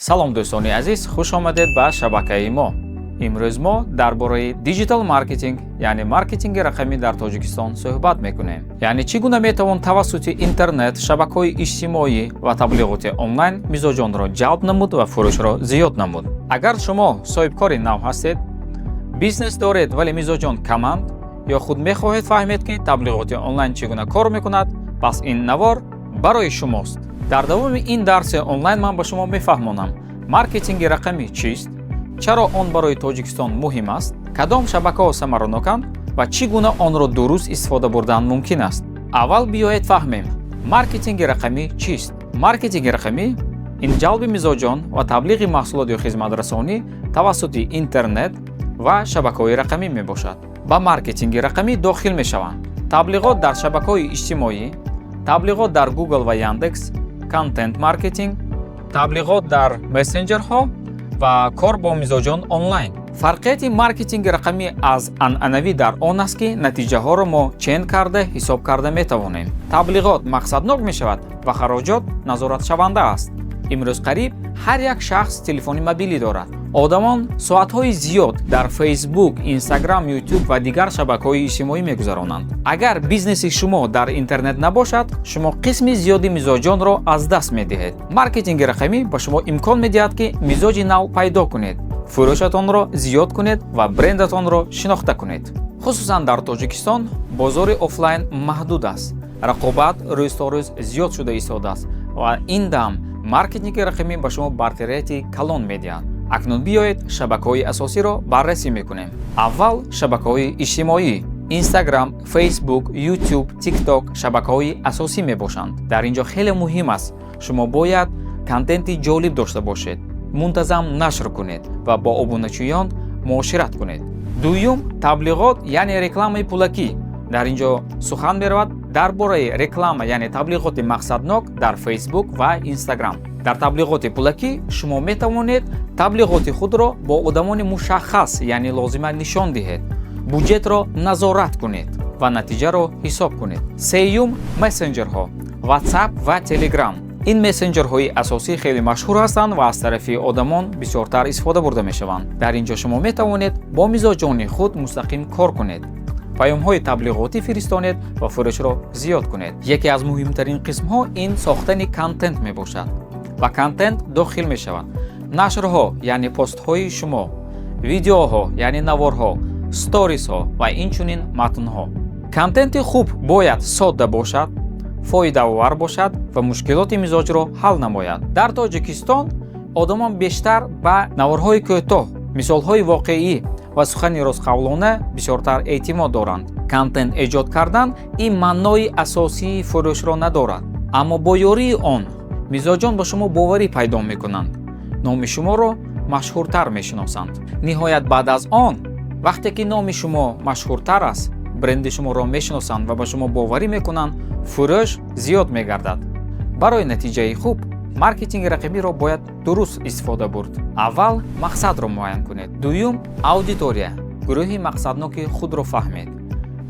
салом дӯстони азиз, хуш омадед ба шабакаи мо. имрӯз мо дар бораи диджитал маркетинг, яъне маркетинги рақамӣ дар Тоҷикистон суҳбат мекунем. Яъне чӣ гуна метавон тавассути интернет, шабакаҳои иҷтимоӣ ва таблиғоти онлайн мизоҷонро ҷалб намуд ва фурӯшро зиёд намуд. Агар шумо соҳибкори нав ҳастед, бизнес доред вале мизоҷон каманд, ё худ мехоҳед фаҳмед ки таблиғоти онлайн чӣ гуна кор мекунад, пас ин навор барои шумост. дар давоми ин дарси онлайн ман ба шумо мефаҳмонам маркетинги рақамӣ чист, чаро он барои Тоҷикистон муҳим аст, кадом шабакаҳо самараноканд ва чӣ гуна онро дуруст истифода бурдан мумкин аст. аввал биёед фаҳмем маркетинги рақамӣ чист. Маркетинги рақамӣ ин ҷалби мизоҷон ва таблиғи маҳсулот ё хизматрасонӣ тавассути интернет ва шабакаҳои рақамӣ мебошад. ба маркетинги рақамӣ дохил мешаванд таблиғот дар шабакаҳои иҷтимоӣ, таблиғот дар Google ва Яндекс, контент маркетинг, таблиғот дар мессенҷерҳо ва кор бо мизоҷон онлайн. Фарқияти маркетинги рақамӣ аз анъанавӣ дар он аст ки натиҷаҳоро мо чен карда ҳисоб карда метавонем. Таблиғот мақсаднок мешавад ва хароҷот назоратшаванда аст. имрӯз қариб ҳар як шахс телефони мобилӣ дорад. одамон соатҳои зиёд дар Facebook, Instagram, YouTube ва дигар шабакаҳои иҷтимоӣ мегузаронанд. агар бизнеси шумо дар интернет набошад, шумо қисми зиёди мизоҷонро аз даст медиҳед. Маркетинги рақамӣ ба шумо имкон медиҳад ки мизоҷи нав пайдо кунед, фурӯшатонро зиёд кунед ва брендатонро шинохта кунед. хусусан дар Тоҷикистон бозори офлайн маҳдуд аст. рақобат рӯз то рӯз зиёд шуда истодааст ва ин дам маркетинги рақамӣ ба шумо бартарияти калон медиҳад. акнун биёед шабакаҳои асосиро баррасӣ мекунем. аввал шабакаҳои иҷтимоӣ. Instagram, Facebook, YouTube, TikTok шабакаҳои асосӣ мебошанд. дар ин ҷо хеле муҳим аст шумо бояд контенти ҷолиб дошта бошед, мунтазам нашр кунед ва бо обуначиён муошират кунед. дуюм, таблиғот яъне рекламаи пулакӣ. дар ин ҷо сухан меравад дар бораи реклама яъне таблиғоти мақсаднок дар Facebook ва Instagram. дар таблиғоти пулакӣ шумо метавонед таблиғоти худро бо одамони мушаххас яъне лозима нишон диҳед, буҷетро назорат кунед ва натиҷаро ҳисоб кунед. сеюм, мессенҷерҳо, WhatsApp ва Telegram. ин мессенҷерҳои асосӣ хеле машҳур ҳастанд ва аз тарафи одамон бисёртар истифода бурда мешаванд. дар ин ҷо шумо метавонед бо мизоҷони худ мустақим кор кунед, паёмҳои таблиғотӣ фиристонед ва фурӯшро зиёд кунед. яке аз муҳимтарин қисмҳо ин сохтани контент мебошад. ба контент дохил мешаванд нашрҳо яъне постҳои шумо, видеоҳо яъне наворҳо, сторисҳо ва инчунин матнҳо. контенти хуб бояд содда бошад, фоидаовар бошад ва мушкилоти мизоҷро ҳал намояд. дар Тоҷикистон одамон бештар ба наворҳои кӯтоҳ, мисолҳои воқеӣ ва сухани ростқавлона бисёртар эътимод доранд. контент эҷод кардан ин маънои асосии фурӯшро надорад, аммо бо ёрии он мизоҷон ба шумо боварӣ пайдо мекунанд, номи шуморо машҳуртар мешиносанд. ниҳоят баъд аз он вақте ки номи шумо машҳуртар аст, бренди шуморо мешиносанд ва ба шумо боварӣ мекунанд, фурӯш зиёд мегардад. барои натиҷаи хуб маркетинги рақамиро бояд дуруст истифода бурд. аввал мақсадро муайян кунед. дуюм, аудитория, гурӯҳи мақсадноки худро фаҳмед.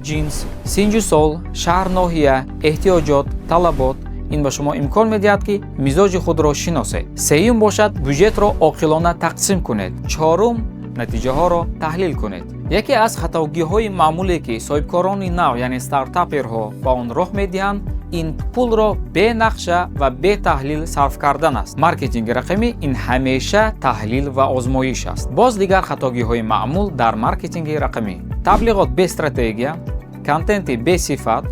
ҷинс, синҷу сол, шаҳр, ноҳия, эҳтиёҷот, талабот. ин ба шумо имкон медиҳад ки мизоҷи худро шиносед. сеюм бошад буҷетро оқилона тақсим кунед. чорум, натиҷаҳоро таҳлил кунед. яке аз хатогиҳои маъмуле ки соҳибкорони нав яъне стартаперҳо ба он роҳ медиҳанд, ин пулро бенақша ва бетаҳлил сарф кардан аст. маркетинги рақамӣ ин ҳамеша таҳлил ва озмоиш аст. боз дигар хатогиҳои маъмул дар маркетинги рақамӣ: таблиғот бе стратегия, контенти бесифат,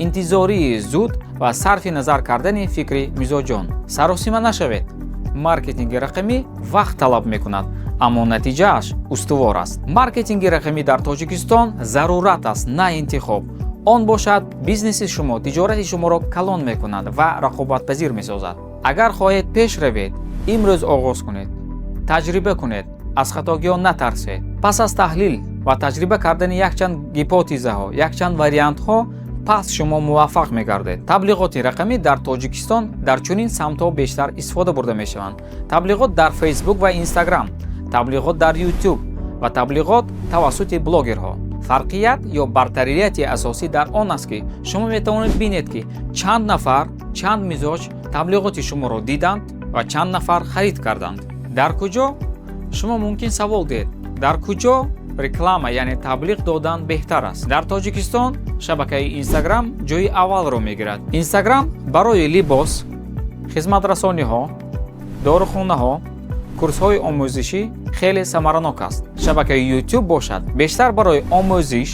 интизории зуд ва сарфи назар кардани фикри мизоҷон. саросима нашавед. маркетинги рақамӣ вақт талаб мекунад, аммо натиҷааш устувор аст. маркетинги рақамӣ дар Тоҷикистон зарурат аст, на интихоб. он бошад бизнеси шумо, тиҷорати шуморо калон мекунад ва рақобатпазир месозад. агар хоҳед пеш равед, имрӯз оғоз кунед, таҷриба кунед, аз хатогиҳон натарсед. пас аз таҳлил ва таҷриба кардани якчанд гипотезаҳо, якчанд вариантҳо, пас шумо муваффақ мегардед. таблиғоти рақамӣ дар Тоҷикистон дар чунин самтҳо бештар истифода бурда мешаванд. таблиғот дар Facebook ва Instagram, таблиғот дар YouTube ва таблиғот тавассути блогерҳо. фарқият ё бартарияти асосӣ дар он аст ки шумо метавонед бинед ки чанд нафар, чанд мизоҷ таблиғоти шуморо диданд ва чанд нафар харид карданд. дар куҷо? шумо мумкин савол диҳед, дар куҷо реклама яъне таблиғ додан беҳтар аст? дар Тоҷикистон шабакаи Instagram ҷойи аввалро мегирад. Instagram барои либос, хизматрасониҳо, дорухонаҳо, курсҳои омӯзишӣ хеле самаранок аст. Шабакаи YouTube бошад, бештар барои омӯзиш,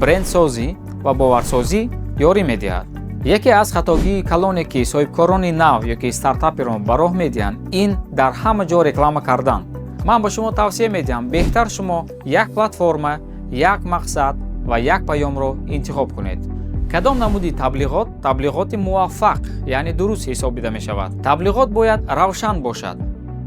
брендсозӣ ва боварсозӣ ёрӣ медиҳад. яке аз хатогии калоне ки соҳибкорони нав ёки стартаперон ба роҳ медиҳанд, ин дар ҳама ҷо реклама кардан. ман ба шумо тавсия медиҳам, беҳтар шумо як платформа, як мақсад ва як паёмро интихоб кунед. кадом намуди таблиғот таблиғоти муваффақ яъне дуруст ҳисобида мешавад? таблиғот бояд равшан бошад,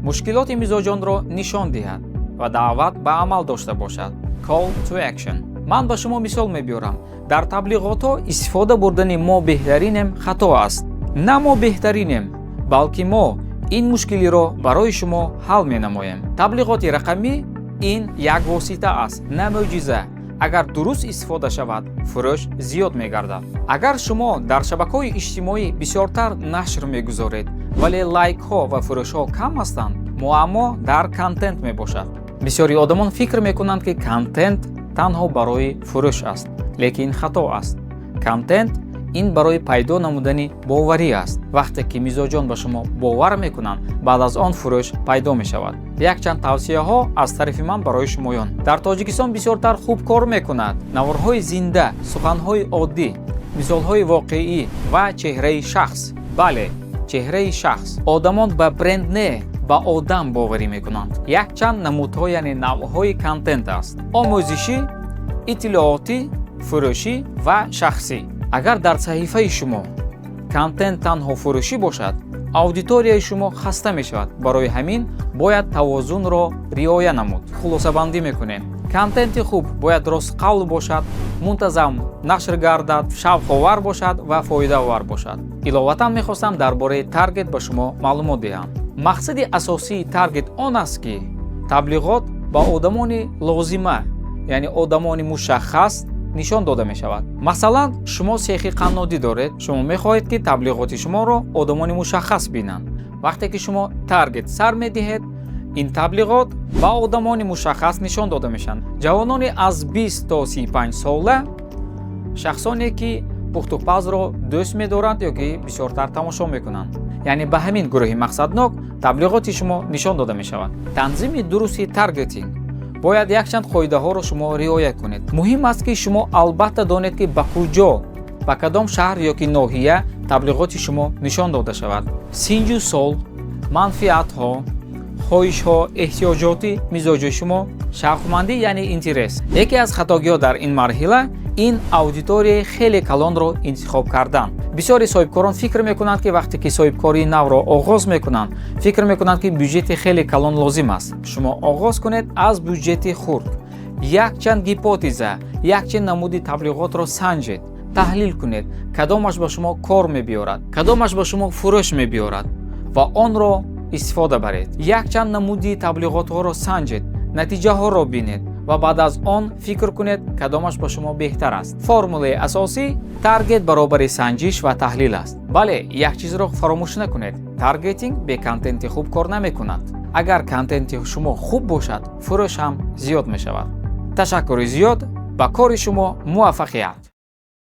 мушкилоти мизоҷонро нишон диҳад ва даъват ба амал дошта бошад. Call to action. ман ба шумо мисол мебиёрам. дар таблиғотҳо истифода бурдани мо беҳтаринем хато аст. на мо беҳтаринем, балки мо ин мушкилиро барои шумо ҳал менамоем. таблиғоти рақамӣ ин як восита аст, на мӯъҷиза. агар дуруст истифода шавад, фурӯш зиёд мегардад. агар шумо дар шабакаҳои иҷтимоӣ бисёртар нашр мегузоред, вале лайкҳо ва фурӯшҳо кам ҳастанд, муаммо дар контент мебошад. бисёри одамон фикр мекунанд ки контент танҳо барои фурӯш аст, лекин хато аст. контент ин барои пайдо намудани боварӣ аст. вақте ки мизоҷон ба шумо бовар мекунанд, баъд аз он фурӯш пайдо мешавад. якчанд тавсияҳо аз тарафи ман барои шумоён. дар Тоҷикистон бисёртар хуб кор мекунад. наворҳои зинда, суханҳои оддӣ, мисолҳои воқеӣ ва чеҳраи шахс. бале, чеҳраи шахс. одамон ба бренд не, ба одам боварӣ мекунанд. якчанд намудҳо яъне навъҳои контент аст: омӯзишӣ, иттилоотӣ, фурӯшӣ ва шахсӣ. агар дар саҳифаи шумо контент танҳо фурӯшӣ бошад, аудиторияи шумо хаста мешавад. барои ҳамин бояд тавозунро риоя намуд. хулосабандӣ мекунем. контенти хуб бояд ростқавл бошад, мунтазам нашр гардад, шавқовар бошад ва фоидаовар бошад. иловатан мехостам дар бораи таргет ба шумо маълумот диҳам. мақсади асосии таргет он аст ки таблиғот ба одамони лозима, яъне одамони мушаххас нишон дода мешавад. масалан, шумо сехи қаннодӣ доред. шумо мехоҳед ки таблиғоти шуморо одамони мушаххас бинанд. вақте ки шумо таргет сар медиҳед, ин таблиғот ба одамони мушаххас нишон дода мешаванд. ҷавонони аз 20 то 35 сола, шахсоне ки пухтупазро дӯст медоранд ёки бисёртар тамошо мекунанд. яъне ба ҳамин гурӯҳи мақсаднок таблиғоти шумо нишон дода мешавад. танзими дурусти таргетинг бояд якчанд қоидаҳоро шумо риоя кунед. муҳим аст ки шумо албатта донед ки ба куҷо, ба кадом шаҳр ёки ноҳия таблиғоти шумо нишон дода шавад. синҷу сол, манфиатҳо, хоҳишҳо, эҳтиёҷоти мизоҷи шумо, шавқмандӣ яъне интерес. яке аз хатогиҳо дар ин марҳила ин аудиторияи хеле калонро интихоб кардан. бисёри соҳибкорон фикр мекунанд ки вақте ки соҳибкории навро оғоз мекунанд, фикр мекунанд ки бюджети хеле калон лозим аст. шумо оғоз кунед аз бюджети хурд. якчанд гипотеза, якчанд намуди таблиғотро санҷед, таҳлил кунед, кадомаш ба шумо кор мебиёрад, кадомаш ба шумо фурӯш мебиёрад ва онро истифода баред. якчанд намуди таблиғотҳоро санҷед, натиҷаҳоро бинед ва баъд аз он фикр кунед кадомаш ба шумо беҳтар аст. формулаи асосӣ таргет баробари санҷиш ва таҳлил аст. бале, як чизро фаромӯш накунед. таргетинг бе контенти хуб кор намекунад. агар контенти шумо хуб бошад, фурӯш ҳам зиёд мешавад. ташаккури зиёд. ба кори шумо муваффақият.